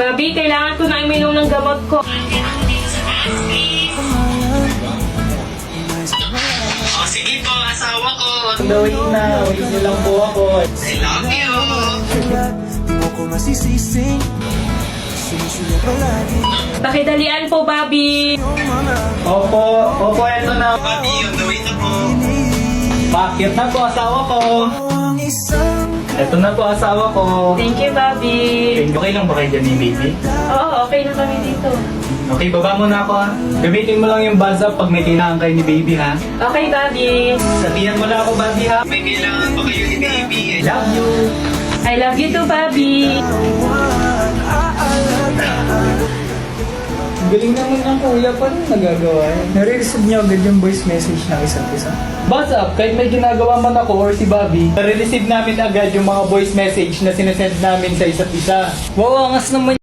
Bobby, kailangan ko na iminom ng gamot ko. Oh, sige po, asawa ko. Wait na, wait niyo lang po ako. I love you. Di mo ko masisising sinusulat palagi Pakidalian po, Bobby. Opo, eto na. Bobby, on the way na po. Bakit na po asawa ko? ang isang Eto na po asawa ko. Thank you, Bobby. Okay lang ba kayo dyan ni baby? Oo, okay na kami dito. Okay, baba mo na ako ha. Gamitin mo lang yung buzz up pag may kailangan kayo ni baby ha. Okay, Bobby. Sabihan mo na ako, Bobby ha. May kailangan pa kayo ni baby. Love you. I love you too, Bobby. Galing naman ng kuya pa rin nagagawa eh. Nare-receive niyo agad yung voice message ng isa't isa. Buzz up, kahit may ginagawa man ako or si Bobby, nare-receive namin agad yung mga voice message na sinesend namin sa isa't isa. Wow, angas naman